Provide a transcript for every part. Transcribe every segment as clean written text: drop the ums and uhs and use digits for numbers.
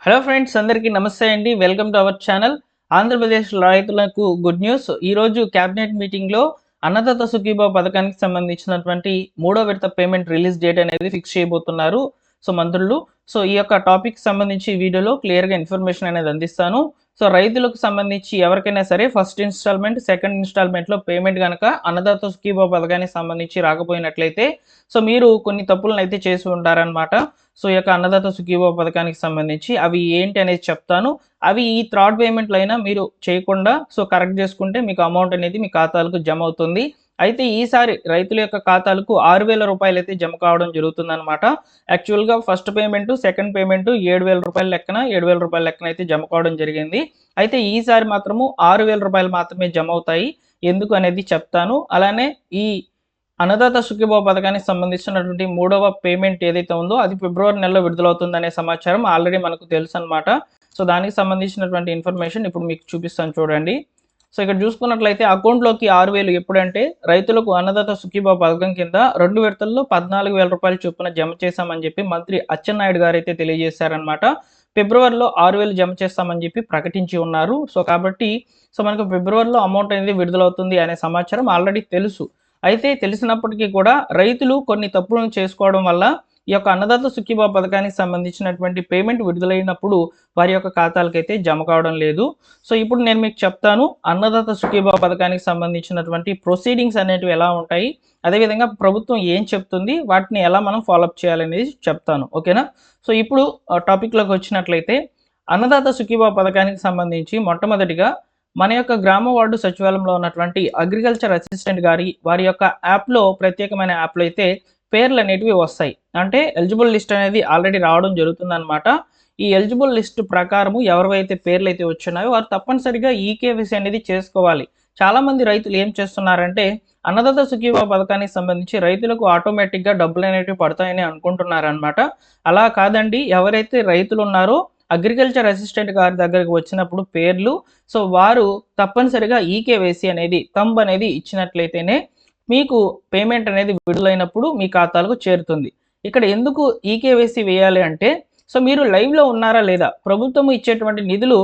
Hello friends, అందరికీ నమస్తే అండి. Welcome to our channel. Andhra Pradesh రైతులకు గుడ్ న్యూస్. ఈరోజు క్యాబినెట్ మీటింగ్లో అన్నదాత సుఖీభావ పథకానికి సంబంధించినటువంటి మూడో విడత పేమెంట్ రిలీజ్ డేట్ అనేది ఫిక్స్ చేయబోతున్నారు మంత్రులు. ఈ యొక్క టాపిక్ సంబంధించి ఈ వీడియోలో క్లియర్గా ఇన్ఫర్మేషన్ అనేది అందిస్తాను. రైతులకు సంబంధించి ఎవరికైనా సరే ఫస్ట్ ఇన్స్టాల్మెంట్, సెకండ్ ఇన్స్టాల్మెంట్లో పేమెంట్ కనుక అన్నదాత సుఖీభావ పథకానికి సంబంధించి రాకపోయినట్లయితే మీరు కొన్ని తప్పులను అయితే చేసి ఉంటారనమాట. ఈ యొక్క అన్నదాత సుఖీభావ పథకానికి సంబంధించి అవి ఏంటి అనేది చెప్తాను. అవి ఈ థర్డ్ పేమెంట్లు అయినా మీరు చేయకుండా కరెక్ట్ చేసుకుంటే మీకు అమౌంట్ అనేది మీ ఖాతాలకు జమ అవుతుంది. అయితే ఈసారి రైతుల యొక్క ఖాతాలకు 6,000 రూపాయలు అయితే జమ కావడం జరుగుతుందన్నమాట. యాక్చువల్గా ఫస్ట్ పేమెంట్, సెకండ్ పేమెంట్ 7,000 రూపాయల లెక్కన 7,000 రూపాయల లెక్కన అయితే జమ కావడం జరిగింది. అయితే ఈసారి మాత్రము 6,000 రూపాయలు మాత్రమే జమ అవుతాయి. ఎందుకు అనేది చెప్తాను. అలానే ఈ అన్నదాత సుఖీభావ పథకానికి సంబంధించినటువంటి మూడవ పేమెంట్ ఏదైతే ఉందో అది ఫిబ్రవరి నెలలో విడుదలవుతుందనే సమాచారం ఆల్రెడీ మనకు తెలుసు అనమాట. దానికి సంబంధించినటువంటి ఇన్ఫర్మేషన్ ఇప్పుడు మీకు చూపిస్తాను చూడండి. ఇక్కడ చూసుకున్నట్లయితే అకౌంట్లోకి 6,000 ఎప్పుడంటే రైతులకు అన్నదాత సుఖీభావ పథకం కింద 2 విడతల్లో 14,000 రూపాయలు చొప్పున జమ చేశామని చెప్పి మంత్రి అచ్చెన్నాయుడు గారు అయితే తెలియజేశారనమాట. ఫిబ్రవరిలో 6,000 జమ చేస్తామని చెప్పి ప్రకటించి ఉన్నారు. కాబట్టి మనకు ఫిబ్రవరిలో అమౌంట్ అనేది విడుదలవుతుంది అనే సమాచారం ఆల్రెడీ తెలుసు. అయితే తెలిసినప్పటికీ కూడా రైతులు కొన్ని తప్పులను చేసుకోవడం వల్ల ఈ యొక్క అన్నదాత సుఖీభావ పథకానికి సంబంధించినటువంటి పేమెంట్ విడుదలైనప్పుడు వారి యొక్క ఖాతాలకైతే జమ కావడం లేదు. ఇప్పుడు నేను మీకు చెప్తాను అన్నదాత సుఖీభావ పథకానికి సంబంధించినటువంటి ప్రొసీడింగ్స్ అనేటివి ఎలా ఉంటాయి, అదేవిధంగా ప్రభుత్వం ఏం చెప్తుంది, వాటిని ఎలా మనం ఫాలోఅప్ చేయాలనేది చెప్తాను. ఓకేనా? ఇప్పుడు టాపిక్లోకి వచ్చినట్లయితే అన్నదాత సుఖీభావ పథకానికి సంబంధించి మొట్టమొదటిగా మన యొక్క గ్రామ వార్డు సచివాలయంలో ఉన్నటువంటి అగ్రికల్చర్ అసిస్టెంట్ వారి యొక్క యాప్లో, ప్రత్యేకమైన యాప్లో అయితే పేర్లు అనేటివి వస్తాయి. అంటే ఎలిజిబుల్ లిస్ట్ అనేది ఆల్రెడీ రావడం జరుగుతుందన్నమాట. ఈ ఎలిజిబుల్ లిస్ట్ ప్రకారము ఎవరైతే పేర్లు అయితే వచ్చున్నాయో వారు తప్పనిసరిగా ఈకేవైసీ అనేది చేసుకోవాలి. చాలామంది రైతులు ఏం చేస్తున్నారంటే అన్నదాత సుఖీభావ పథకానికి సంబంధించి రైతులకు ఆటోమేటిక్గా డబ్బులు అనేటివి పడతాయని అనుకుంటున్నారనమాట. అలా కాదండి. ఎవరైతే రైతులు ఉన్నారో అగ్రికల్చర్ అసిస్టెంట్ గారి దగ్గరికి వచ్చినప్పుడు పేర్లు వారు తప్పనిసరిగా ఈకేవైసీ అనేది థంబ్ అనేది ఇచ్చినట్లయితేనే మీకు పేమెంట్ అనేది విడుదలైనప్పుడు మీ ఖాతాలకు చేరుతుంది. ఇక్కడ ఎందుకు ఈకేవైసీ వేయాలి అంటే మీరు లైవ్లో ఉన్నారా లేదా, ప్రభుత్వం ఇచ్చేటువంటి నిధులు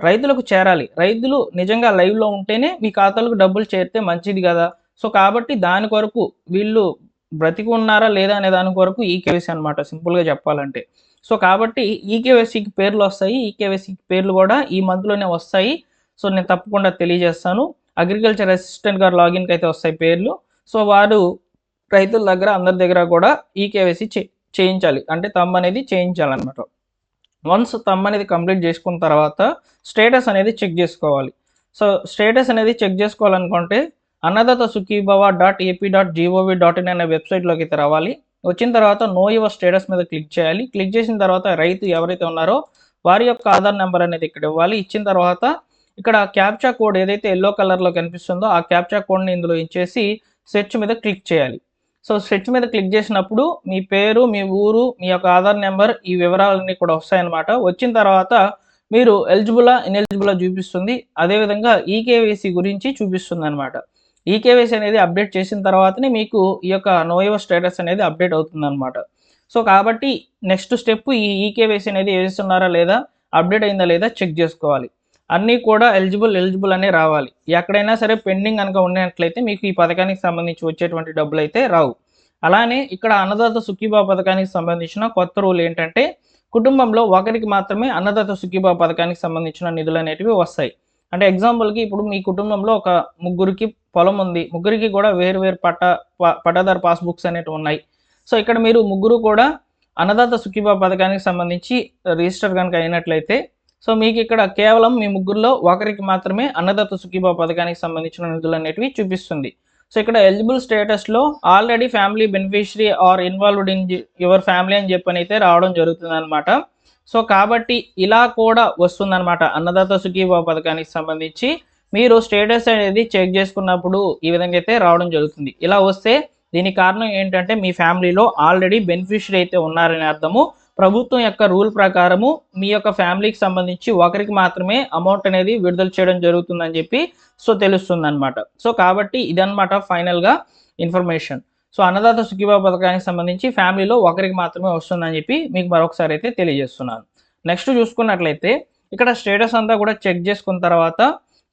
రైతులకు చేరాలి. రైతులు నిజంగా లైవ్లో ఉంటేనే మీ ఖాతాలకు డబ్బులు చేరితే మంచిది కదా. కాబట్టి దాని కొరకు వీళ్ళు బ్రతికి ఉన్నారా లేదా అనే దాని కొరకు ఈకేవైసీ అనమాట, సింపుల్గా చెప్పాలంటే. కాబట్టి ఈకేవైసీకి పేర్లు వస్తాయి. ఈకేవైసీకి పేర్లు కూడా ఈ మంత్లోనే వస్తాయి. నేను తప్పకుండా తెలియజేస్తాను. అగ్రికల్చర్ అసిస్టెంట్ గారు లాగిన్కి అయితే వస్తాయి పేర్లు. వారు రైతుల దగ్గర అందరి దగ్గర కూడా ఈకేవైసీ చేయించాలి, అంటే థంబ్ అనేది చేయించాలన్నమాట. వన్స్ థంబ్ అనేది కంప్లీట్ చేసుకున్న తర్వాత స్టేటస్ అనేది చెక్ చేసుకోవాలి. స్టేటస్ అనేది చెక్ చేసుకోవాలనుకుంటే అన్నదాత sukhibhava.ap.gov.in అనే వెబ్సైట్లోకి అయితే రావాలి. వచ్చిన తర్వాత నో యువర్ స్టేటస్ మీద క్లిక్ చేయాలి. క్లిక్ చేసిన తర్వాత రైతు ఎవరైతే ఉన్నారో వారి యొక్క ఆధార్ నెంబర్ అనేది ఇక్కడ ఇవ్వాలి. ఇచ్చిన తర్వాత ఇక్కడ క్యాప్చా కోడ్ ఏదైతే ఎల్లో కలర్లో కనిపిస్తుందో ఆ క్యాప్చా కోడ్ని ఇందులో ఇచ్చేసి సెర్చ్ మీద క్లిక్ చేయాలి. సెర్చ్ మీద క్లిక్ చేసినప్పుడు మీ పేరు, మీ ఊరు, మీ యొక్క ఆధార్ నెంబర్, ఈ వివరాలన్నీ కూడా వస్తాయన్నమాట. వచ్చిన తర్వాత మీరు ఎలిజిబులా ఇన్ఎలిజిబులా చూపిస్తుంది. అదేవిధంగా ఈకేవైసీ గురించి చూపిస్తుంది అనమాట. ఈకేవైసీ అనేది అప్డేట్ చేసిన తర్వాతనే మీకు ఈ యొక్క నో యువర్ స్టేటస్ అనేది అప్డేట్ అవుతుందన్నమాట. కాబట్టి నెక్స్ట్ స్టెప్ ఈ ఈకేవైసీ అనేది వేస్తున్నారా లేదా, అప్డేట్ అయిందా లేదా చెక్ చేసుకోవాలి. అన్నీ కూడా ఎలిజిబుల్ అనే రావాలి. ఎక్కడైనా సరే పెండింగ్ కనుక ఉన్నట్లయితే మీకు ఈ పథకానికి సంబంధించి వచ్చేటువంటి డబ్బులు అయితే రావు. అలానే ఇక్కడ అన్నదాత సుఖీభావ పథకానికి సంబంధించిన కొత్త రూల్ ఏంటంటే కుటుంబంలో ఒకరికి మాత్రమే అన్నదాత సుఖీభావ పథకానికి సంబంధించిన నిధులు అనేటివి వస్తాయి. అంటే ఎగ్జాంపుల్కి ఇప్పుడు మీ కుటుంబంలో ఒక ముగ్గురికి పొలం ఉంది, ముగ్గురికి కూడా వేరు పట్టాదారు పాస్బుక్స్ అనేవి ఉన్నాయి. ఇక్కడ మీరు ముగ్గురు కూడా అన్నదాత సుఖీభావ పథకానికి సంబంధించి రిజిస్టర్ కనుక అయినట్లయితే మీకు ఇక్కడ కేవలం మీ ముగ్గురులో ఒకరికి మాత్రమే అన్నదాత సుఖీభావ పథకానికి సంబంధించిన నిధులు అనేటివి చూపిస్తుంది. ఇక్కడ ఎలిజిబుల్ స్టేటస్లో already family beneficiary are involved in your family అని చెప్పని అయితే రావడం జరుగుతుంది అనమాట. కాబట్టి ఇలా కూడా వస్తుందన్నమాట. అన్నదాత సుఖీభావ పథకానికి సంబంధించి మీరు స్టేటస్ అనేది చెక్ చేసుకున్నప్పుడు ఈ విధంగా అయితే రావడం జరుగుతుంది. ఇలా వస్తే దీనికి కారణం ఏంటంటే మీ ఫ్యామిలీలో ఆల్రెడీ బెనిఫిషరీ అయితే ఉన్నారని అర్థము. ప్రభుత్వం యొక్క రూల్ ప్రకారము మీ యొక్క ఫ్యామిలీకి సంబంధించి ఒకరికి మాత్రమే అమౌంట్ అనేది విడుదల చేయడం జరుగుతుందని చెప్పి తెలుస్తుంది అనమాట. కాబట్టి ఇదన్నమాట ఫైనల్గా ఇన్ఫర్మేషన్. అన్నదాత సుఖీభావ పథకానికి సంబంధించి ఫ్యామిలీలో ఒకరికి మాత్రమే వస్తుందని చెప్పి మీకు మరొకసారి అయితే తెలియజేస్తున్నాను. నెక్స్ట్ చూసుకున్నట్లయితే ఇక్కడ స్టేటస్ అంతా కూడా చెక్ చేసుకున్న తర్వాత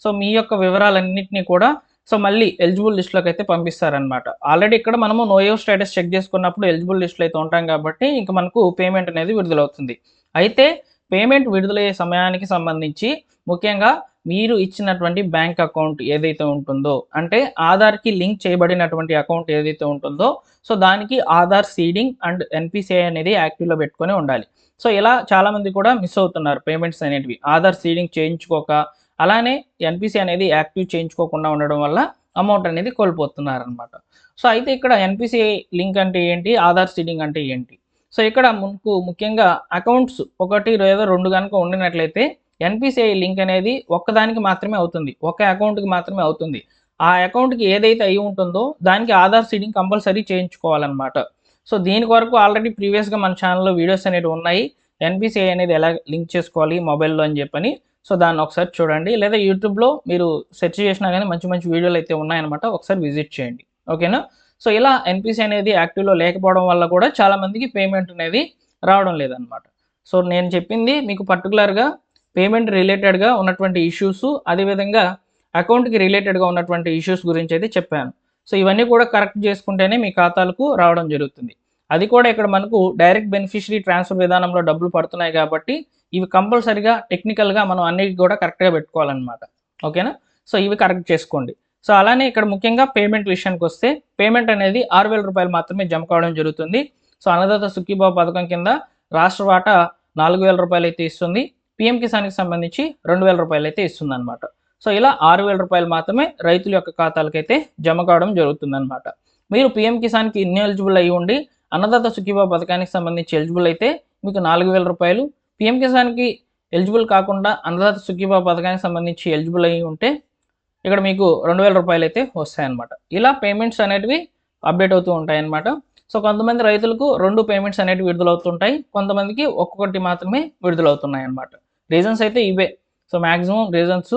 సో మీ యొక్క వివరాలన్నింటినీ కూడా సో మళ్ళీ ఎలిజిబుల్ లిస్ట్లోకి అయితే పంపిస్తారనమాట. ఆల్రెడీ ఇక్కడ మనము నోయో స్టేటస్ చెక్ చేసుకున్నప్పుడు ఎలిజిబుల్ లిస్ట్లో అయితే ఉంటాం కాబట్టి ఇంక మనకు పేమెంట్ అనేది విడుదలవుతుంది. అయితే పేమెంట్ విడుదలయ్యే సమయానికి సంబంధించి ముఖ్యంగా మీరు ఇచ్చినటువంటి బ్యాంక్ అకౌంట్ ఏదైతే ఉంటుందో, అంటే ఆధార్కి లింక్ చేయబడినటువంటి అకౌంట్ ఏదైతే ఉంటుందో సో దానికి ఆధార్ సీడింగ్ అండ్ ఎన్పిసిఐ అనేది యాక్టివ్లో పెట్టుకొని ఉండాలి. సో ఇలా చాలామంది కూడా మిస్ అవుతున్నారు పేమెంట్స్ అనేటివి. ఆధార్ సీడింగ్ చేయించుకోక అలానే ఎన్పిసి అనేది యాక్టివ్ చేయించుకోకుండా ఉండడం వల్ల అమౌంట్ అనేది కోల్పోతున్నారనమాట. సో అయితే ఇక్కడ ఎన్పిసిఐ లింక్ అంటే ఏంటి, ఆధార్ సీడింగ్ అంటే ఏంటి? సో ఇక్కడ మనకు ముఖ్యంగా అకౌంట్స్ 1 లేదా 2 కనుక ఉండినట్లయితే ఎన్పిసిఐ లింక్ అనేది ఒక్కదానికి మాత్రమే అవుతుంది, ఒక అకౌంట్కి మాత్రమే అవుతుంది. ఆ అకౌంట్కి ఏదైతే అయి ఉంటుందో దానికి ఆధార్ సీడింగ్ కంపల్సరీ చేయించుకోవాలన్నమాట. సో దీని వరకు ఆల్రెడీ ప్రీవియస్గా మన ఛానల్లో వీడియోస్ అనేవి ఉన్నాయి, ఎన్పిసిఐ అనేది ఎలా లింక్ చేసుకోవాలి మొబైల్లో అని చెప్పని. సో దాన్ని ఒకసారి చూడండి, లేదా యూట్యూబ్లో మీరు సెర్చ్ చేసినా కానీ మంచి మంచి వీడియోలు అయితే ఉన్నాయన్నమాట, ఒకసారి విజిట్ చేయండి. ఓకేనా? సో ఇలా ఎన్పిసి అనేది యాక్టివ్లో లేకపోవడం వల్ల కూడా చాలామందికి పేమెంట్ అనేది రావడం లేదనమాట. సో నేను చెప్పింది మీకు పర్టికులర్గా పేమెంట్ రిలేటెడ్గా ఉన్నటువంటి ఇష్యూస్, అదేవిధంగా అకౌంట్కి రిలేటెడ్గా ఉన్నటువంటి ఇష్యూస్ గురించి అయితే చెప్పాను. సో ఇవన్నీ కూడా కరెక్ట్ చేసుకుంటేనే మీ ఖాతాలకు రావడం జరుగుతుంది. అది కూడా ఇక్కడ మనకు డైరెక్ట్ బెనిఫిషరీ ట్రాన్స్ఫర్ విధానంలో డబ్బులు పడుతున్నాయి కాబట్టి ఇవి కంపల్సరీగా టెక్నికల్గా మనం అన్ని కూడా కరెక్ట్గా పెట్టుకోవాలన్నమాట. ఓకేనా? సో ఇవి కరెక్ట్ చేసుకోండి. సో అలానే ఇక్కడ ముఖ్యంగా పేమెంట్ విషయానికి వస్తే పేమెంట్ అనేది 6,000 రూపాయలు మాత్రమే జమ కావడం జరుగుతుంది. సో అన్నదాత సుఖీభావ పథకం కింద రాష్ట్ర వాటా 4,000 రూపాయలు అయితే ఇస్తుంది. పిఎం కిసాన్కి సంబంధించి 2,000 రూపాయలు అయితే ఇస్తుంది అనమాట. సో ఇలా 6,000 రూపాయలు మాత్రమే రైతుల యొక్క ఖాతాలకైతే జమ కావడం జరుగుతుంది అనమాట. మీరు పిఎం కిసాన్కి ఎలిజిబుల్ అయ్యి ఉండి అన్నదాత సుఖీభావ పథకానికి సంబంధించి ఎలిజిబుల్ అయితే మీకు 4,000 రూపాయలు, పిఎం కిసాన్కి ఎలిజిబుల్ కాకుండా అన్నదాత సుఖీభావ పథకానికి సంబంధించి ఎలిజిబుల్ అయ్యి ఉంటే ఇక్కడ మీకు 2,000 రూపాయలు అయితే వస్తాయన్నమాట. ఇలా పేమెంట్స్ అనేటివి అప్డేట్ అవుతూ ఉంటాయన్నమాట. సో కొంతమంది రైతులకు 2 పేమెంట్స్ అనేటివి విడుదలవుతుంటాయి, కొంతమందికి ఒక్కొక్కటి మాత్రమే విడుదలవుతున్నాయి అన్నమాట. రీజన్స్ అయితే ఇవే. So maximum reasons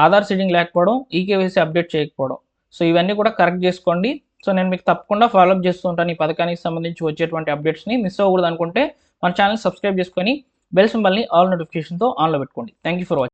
Aadhaar seeding లేకపోవడం, ఈకేవైసీ అప్డేట్ చేయకపోవడం. సో ఇవన్నీ కూడా కరెక్ట్ చేసుకోండి. సో నేను మీకు తప్పకుండా ఫాలోఅప్ చేస్తూ ఉంటాను ఈ పథకానికి సంబంధించి వచ్చేటువంటి అప్డేట్స్ని. మిస్ అవ్వకూడదు అనుకుంటే మన ఛానల్ సబ్స్క్రైబ్ చేసుకొని బెల్ సింబల్ని ఆల్ నోటిఫికేషన్తో ఆన్లో పెట్టుకోండి. Thank you for watching.